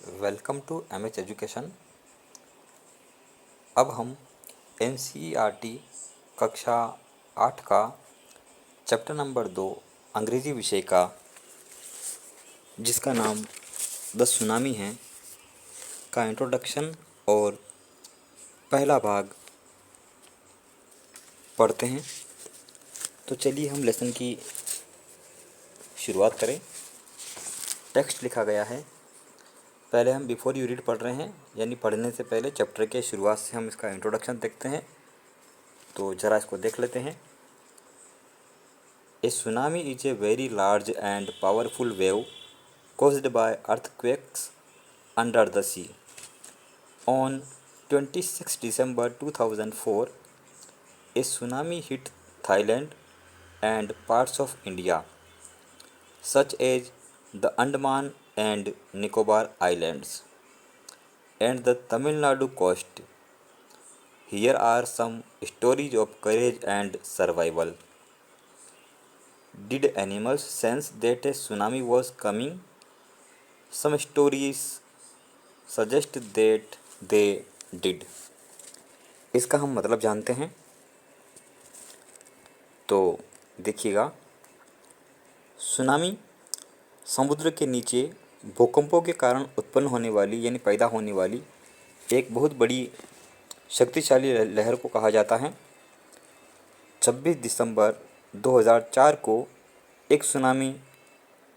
Welcome to MH education. अब हम NCERT कक्षा 8 का चैप्टर नंबर 2 अंग्रेज़ी विषय का, जिसका नाम द सुनामी है, का इंट्रोडक्शन और पहला भाग पढ़ते हैं। तो चलिए हम लेसन की शुरुआत करें। टेक्स्ट लिखा गया है। पहले हम बिफोर यू रीड पढ़ रहे हैं, यानी पढ़ने से पहले चैप्टर के शुरुआत से हम इसका इंट्रोडक्शन देखते हैं। तो ज़रा इसको देख लेते हैं। A tsunami is a very large and powerful wave caused by earthquakes under the sea. On 26 December 2004, a tsunami hit Thailand and parts of India, such as the Andaman and Nicobar Islands and the Tamil Nadu coast. Here are some stories of courage and survival. Did animals sense that a tsunami was coming? Some stories suggest that they did. इसका हम मतलब जानते हैं। तो देखिएगा, tsunami समुद्र के नीचे भूकंपों के कारण उत्पन्न होने वाली यानी पैदा होने वाली एक बहुत बड़ी शक्तिशाली लहर को कहा जाता है। 26 दिसंबर 2004 को एक सुनामी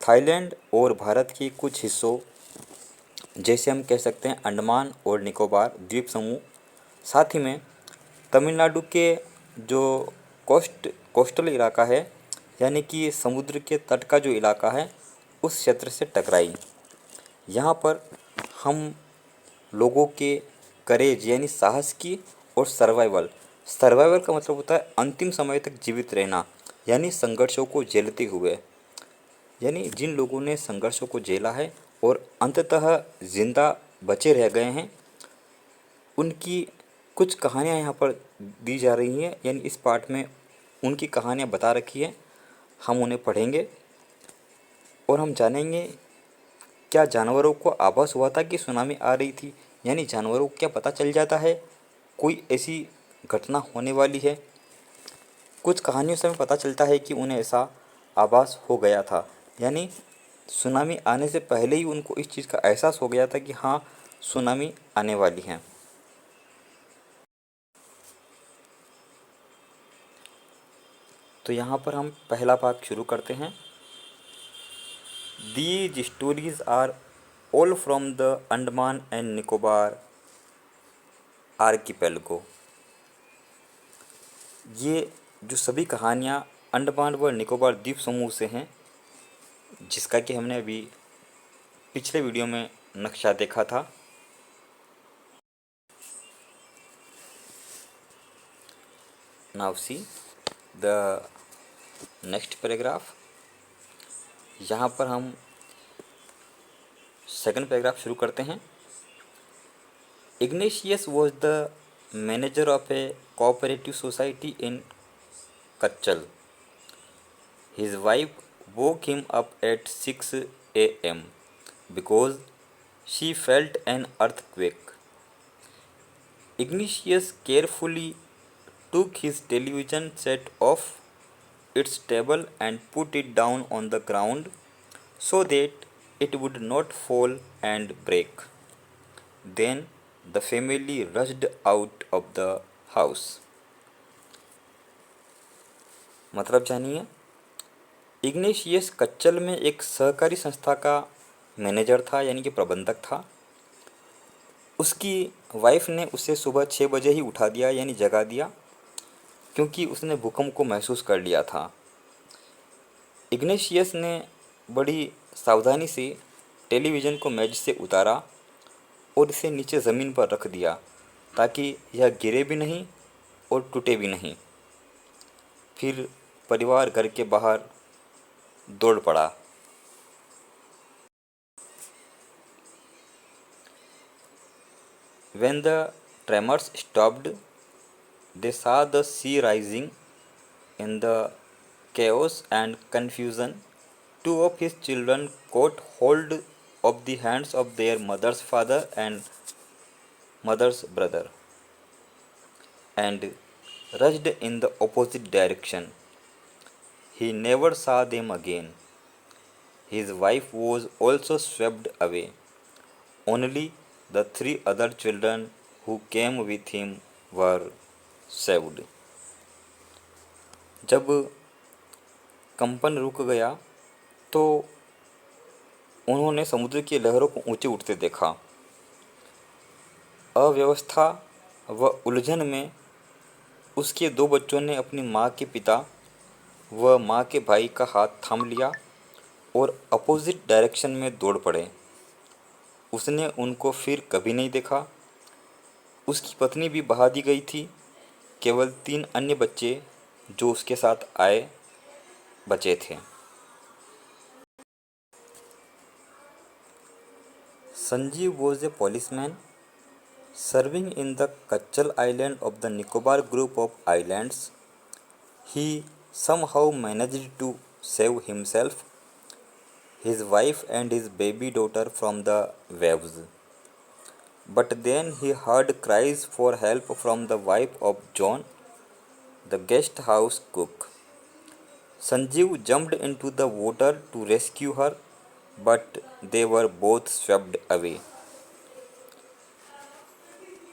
थाईलैंड और भारत के कुछ हिस्सों, जैसे हम कह सकते हैं अंडमान और निकोबार द्वीप समूह, साथ ही में तमिलनाडु के जो कोस्टल इलाका है, यानी कि समुद्र के तट का जो इलाका है, उस क्षेत्र से टकराई। यहाँ पर हम लोगों के करेज यानी साहस की और सर्वाइवल का मतलब होता है अंतिम समय तक जीवित रहना, यानी संघर्षों को झेलते हुए, यानी जिन लोगों ने संघर्षों को झेला है और अंततः जिंदा बचे रह गए हैं, उनकी कुछ कहानियाँ यहाँ पर दी जा रही हैं। यानी इस पाठ में उनकी कहानियाँ बता रखी है। हम उन्हें पढ़ेंगे और हम जानेंगे क्या जानवरों को आभास हुआ था कि सुनामी आ रही थी, यानी जानवरों को क्या पता चल जाता है कोई ऐसी घटना होने वाली है। कुछ कहानियों से हमें पता चलता है कि उन्हें ऐसा आभास हो गया था, यानी सुनामी आने से पहले ही उनको इस चीज़ का एहसास हो गया था कि हाँ, सुनामी आने वाली है। तो यहाँ पर हम पहला भाग शुरू करते हैं। These stories are all from the Andaman and Nicobar आर्किपेलगो। ये जो सभी कहानियाँ अंडमान व निकोबार द्वीप समूह से हैं, जिसका कि हमने अभी पिछले वीडियो में नक्शा देखा था। Now see the next paragraph. यहाँ पर हम सेकंड पैराग्राफ शुरू करते हैं। Ignatius was the manager of a cooperative society in Kachal. His wife woke him up at 6 a.m. because she felt an earthquake. Ignatius carefully took his television set off its table and put it down on the ground so that it would not fall and break. Then the family rushed out of the house. मतलब जानिए। Ignatius Katchal में एक सहकारी संस्था का manager था, यानी कि प्रबंधक था। उसकी वाइफ ने उसे सुबह 6 बजे ही उठा दिया, यानी जगा दिया, क्योंकि उसने भूकंप को महसूस कर लिया था। इग्नेशियस ने बड़ी सावधानी से टेलीविज़न को मेज से उतारा और इसे नीचे ज़मीन पर रख दिया, ताकि यह गिरे भी नहीं और टूटे भी नहीं। फिर परिवार घर के बाहर दौड़ पड़ा। When the tremors stopped, they saw the sea rising. In the chaos and confusion, two of his children caught hold of the hands of their mother's father and mother's brother, and rushed in the opposite direction. He never saw them again. His wife was also swept away. Only the three other children who came with him were saved. जब कंपन रुक गया तो उन्होंने समुद्र की लहरों को ऊंचे उठते देखा। अव्यवस्था व उलझन में उसके दो बच्चों ने अपनी माँ के पिता व माँ के भाई का हाथ थाम लिया और अपोजिट डायरेक्शन में दौड़ पड़े। उसने उनको फिर कभी नहीं देखा। उसकी पत्नी भी बहा दी गई थी। केवल 3 अन्य बच्चे जो उसके साथ आए बचे थे। Sanjeev was a policeman serving in the Kachal Island of the Nicobar group of islands. He somehow managed to save himself, his wife and his baby daughter from the waves. But then he heard cries for help from the wife of John, the guest house cook. Sanjeev jumped into the water to rescue her, but they were both swept away.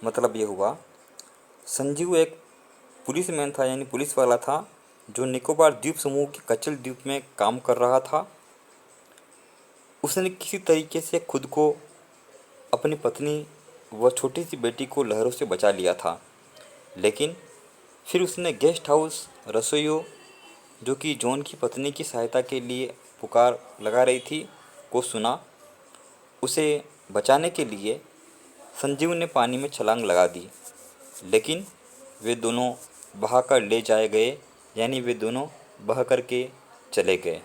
मतलब ये हुआ, संजीव एक policeman था यानी police वाला था जो निकोबार द्वीप समूह के कचल द्वीप में काम कर रहा था। उसने किसी तरीके से खुद को, अपनी पत्नी व छोटी सी बेटी को लहरों से बचा लिया था, लेकिन फिर उसने गेस्ट हाउस रसोइयों, जो कि जॉन की पत्नी की सहायता के लिए पुकार लगा रही थी, को सुना। उसे बचाने के लिए संजीव ने पानी में छलांग लगा दी, लेकिन वे दोनों बहाकर ले जाए गए, यानी वे दोनों बह कर के चले गए।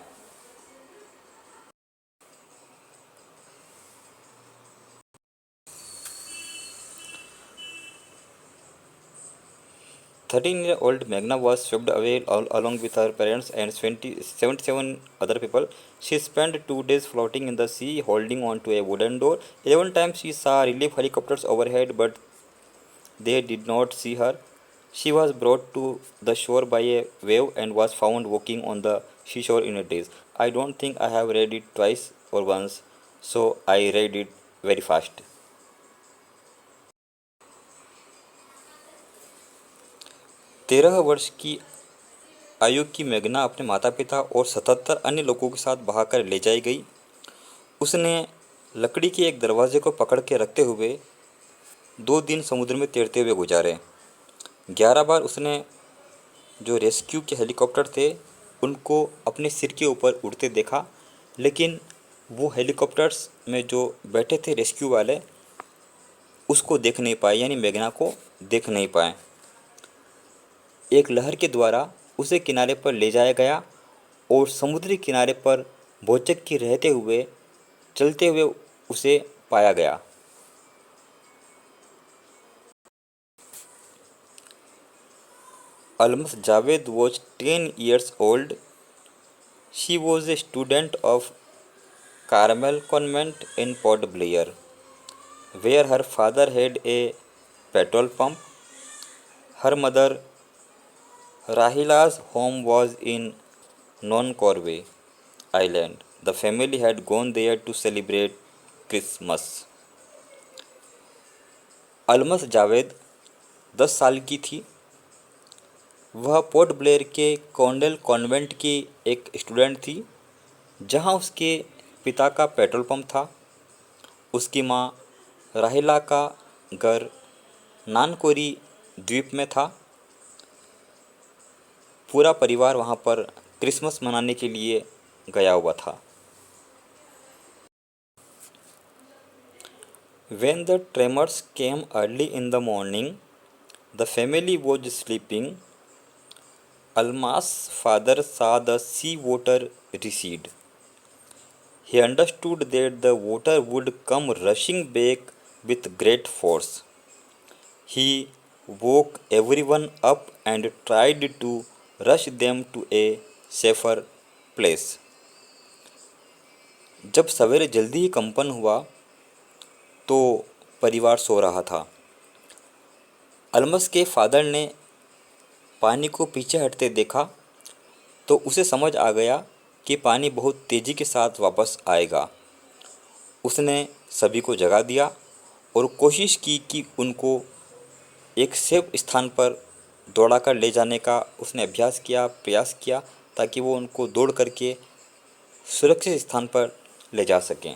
Thirteen-year-old Magna was swept away along with her parents and 77 other people. She spent 2 days floating in the sea, holding on to a wooden door. 11 times she saw relief helicopters overhead, but they did not see her. She was brought to the shore by a wave and was found walking on the seashore in a daze. I don't think I have read it twice or once, so I read it very fast. 13 वर्ष की आयु की मेघना अपने माता पिता और 77 अन्य लोगों के साथ बहाकर ले जाई गई। उसने लकड़ी के एक दरवाजे को पकड़ के रखते हुए 2 दिन समुद्र में तैरते हुए गुजारे। 11 बार उसने जो रेस्क्यू के हेलीकॉप्टर थे उनको अपने सिर के ऊपर उड़ते देखा, लेकिन वो हेलीकॉप्टर्स में जो बैठे थे रेस्क्यू वाले उसको देख नहीं पाए, यानी मेघना को देख नहीं पाए। एक लहर के द्वारा उसे किनारे पर ले जाया गया और समुद्री किनारे पर भौचक की रहते हुए चलते हुए उसे पाया गया। Almas Javed was 10 years old. She was a student of Carmel Convent in Port Blair, where her father had a petrol pump. Her mother Rahila's home was in Non-Corway Island. The family had gone there to celebrate Christmas. Almas Javed 10 साल की थी। वह port Blair के Cornell convent की एक student थी, जहां उसके पिता का पेट्रोल पंप था। उसकी माँ राहिला का घर नानकोरी द्वीप में था। पूरा परिवार वहाँ पर क्रिसमस मनाने के लिए गया हुआ था। When the tremors came early in the morning, the family was sleeping. Alma's father saw the sea water recede. He understood that the water would come rushing back with great force. He woke everyone up and tried to rush them to a safer place. जब सवेरे जल्दी ही कंपन हुआ तो परिवार सो रहा था। अल्मस के फादर ने पानी को पीछे हटते देखा तो उसे समझ आ गया कि पानी बहुत तेज़ी के साथ वापस आएगा। उसने सभी को जगा दिया और कोशिश की कि उनको एक सेफ स्थान पर दौड़ाकर ले जाने का उसने प्रयास किया ताकि वो उनको दौड़ करके सुरक्षित स्थान पर ले जा सकें।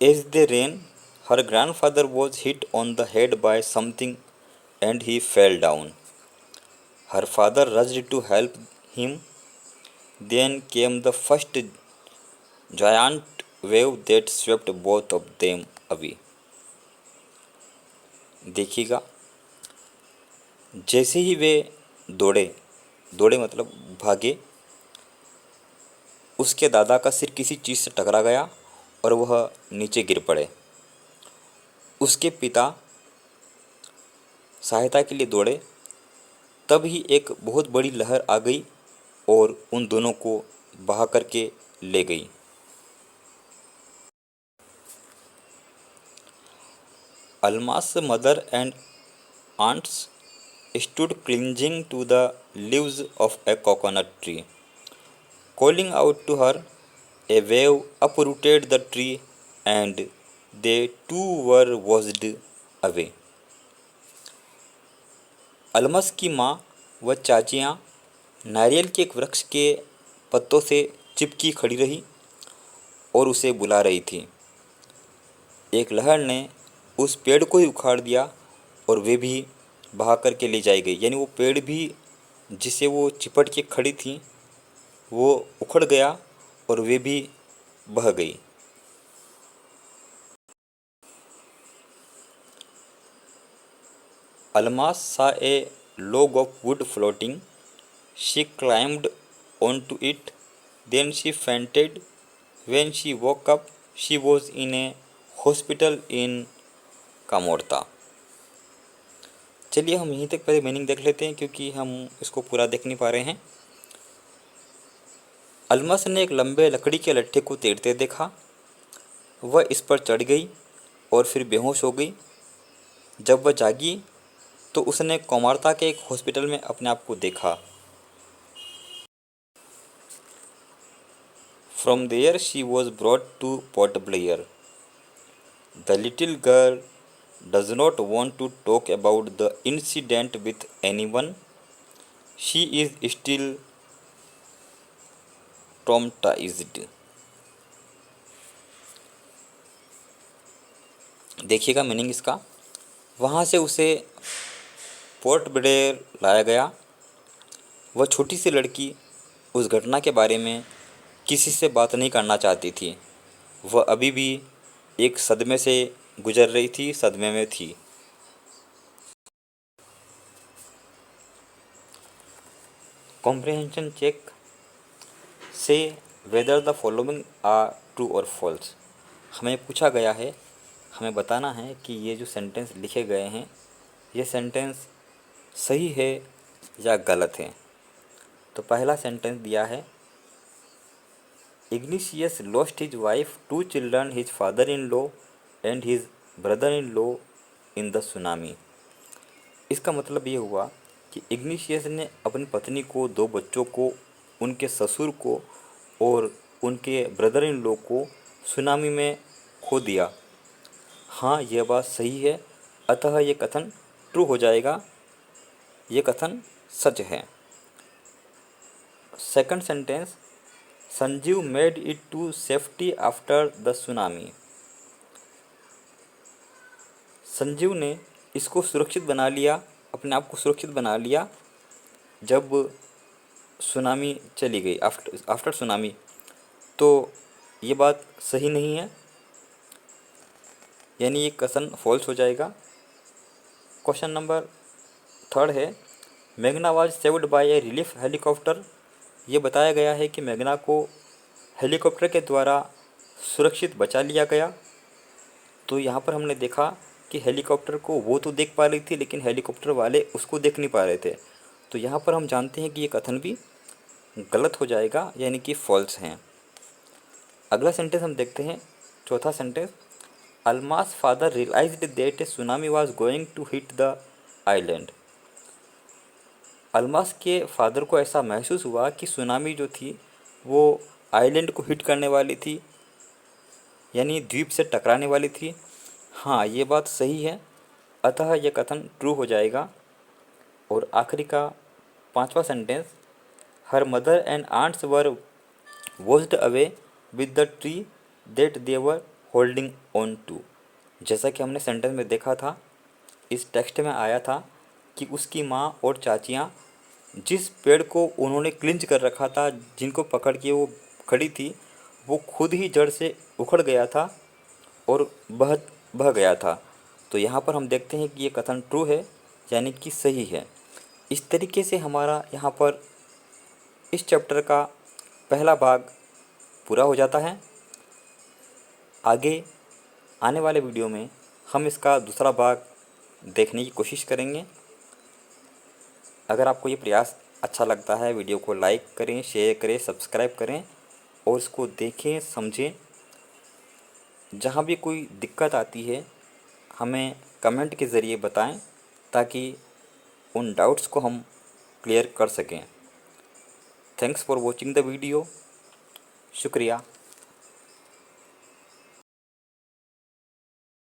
As they ran, her grandfather was hit on the head by something and he fell down. Her father rushed to help him. Then came the first giant wave that swept both of them away. देखिएगा, जैसे ही वे दौड़े, दौड़े मतलब भागे, उसके दादा का सिर किसी चीज़ से टकरा गया और वह नीचे गिर पड़े। उसके पिता सहायता के लिए दौड़े, तब ही एक बहुत बड़ी लहर आ गई और उन दोनों को बहा करके ले गई। Almas mother and aunts stood clinging to the leaves of a coconut tree. Calling out to her, a wave uprooted the tree and they too were washed away. अल्मस की माँ व चाचियाँ नारियल के एक वृक्ष के पत्तों से चिपकी खड़ी रही और उसे बुला रही थी। एक लहर ने उस पेड़ को ही उखाड़ दिया और वे भी बहा करके ले जाई गई। यानी वो पेड़ भी जिसे वो चिपट के खड़ी थी वो उखड़ गया और वे भी बह गई। Almas saw a log of wood floating. She climbed onto it. Then she fainted. When she woke up, she was in a hospital in Kamorta. चलिए हम यहीं तक पहले मीनिंग देख लेते हैं क्योंकि हम इसको पूरा देख नहीं पा रहे हैं। अल्मस ने एक लंबे लकड़ी के लट्ठे को तैरते देखा। वह इस पर चढ़ गई और फिर बेहोश हो गई। जब वह जागी तो उसने कोमार्ता के एक हॉस्पिटल में अपने आप को देखा। From there she was brought to Port Blair. The little girl does not want to talk about the incident with anyone. She is still traumatized. देखिएगा मीनिंग इसका। वहाँ से उसे पोर्ट ब्लेयर लाया गया। वह छोटी सी लड़की उस घटना के बारे में किसी से बात नहीं करना चाहती थी। वह अभी भी एक सदमे से गुजर रही थी, सदमे में थी। कॉम्प्रिहेंशन चेक से whether the following are true और फॉल्स। हमें पूछा गया है, हमें बताना है कि ये जो सेंटेंस लिखे गए हैं ये सेंटेंस सही है या गलत है। तो पहला सेंटेंस दिया है, igneous lost his wife, 2 children, his father in law and his brother in law in the tsunami. इसका मतलब ये हुआ कि इग्निशियस ने अपनी पत्नी को, 2 बच्चों को, उनके ससुर को और उनके ब्रदर इन लॉ को सुनामी में खो दिया। हाँ, यह बात सही है, अतः ये कथन ट्रू हो जाएगा, ये कथन सच है। Second sentence, Sanjeev made it to safety after the tsunami. Sanjeev ने इसको सुरक्षित बना लिया, अपने आप को सुरक्षित बना लिया जब सुनामी चली गई, आफ्टर सुनामी। तो ये बात सही नहीं है, यानी ये कथन फॉल्स हो जाएगा। क्वेश्चन नंबर 3 है, मेघना was saved by A relief helicopter. ये बताया गया है कि मेघना को हेलीकॉप्टर के द्वारा सुरक्षित बचा लिया गया। तो यहाँ पर हमने देखा कि हेलीकॉप्टर को वो तो देख पा रही थी लेकिन हेलीकॉप्टर वाले उसको देख नहीं पा रहे थे। तो यहाँ पर हम जानते हैं कि ये कथन भी गलत हो जाएगा, यानी कि फॉल्स हैं। अगला सेंटेंस हम देखते हैं, चौथा sentence, Almas father realized that a tsunami was going to hit the island. Almas के फादर को ऐसा महसूस हुआ कि सुनामी जो थी वो आइलैंड को हिट करने वाली थी, यानी द्वीप से टकराने वाली थी। हाँ, ये बात सही है, अतः यह कथन ट्रू हो जाएगा। और आखिरी का पांचवा sentence, her mother and aunts were washed away with the tree that they were holding on to. जैसा कि हमने सेंटेंस में देखा था, इस टेक्स्ट में आया था कि उसकी माँ और चाचियाँ जिस पेड़ को उन्होंने क्लिंच कर रखा था, जिनको पकड़ के वो खड़ी थी, वो खुद ही जड़ से उखड़ गया था और बह बह गया था। तो यहाँ पर हम देखते हैं कि ये कथन ट्रू है, यानी कि सही है। इस तरीके से हमारा यहाँ पर इस चैप्टर का पहला भाग पूरा हो जाता है। आगे आने वाले वीडियो में हम इसका दूसरा भाग देखने की कोशिश करेंगे। अगर आपको ये प्रयास अच्छा लगता है, वीडियो को लाइक करें, शेयर करें, सब्सक्राइब करें और इसको देखें, समझें। जहाँ भी कोई दिक्कत आती है हमें कमेंट के ज़रिए बताएं, ताकि उन डाउट्स को हम क्लियर कर सकें। Thanks for watching the video. शुक्रिया।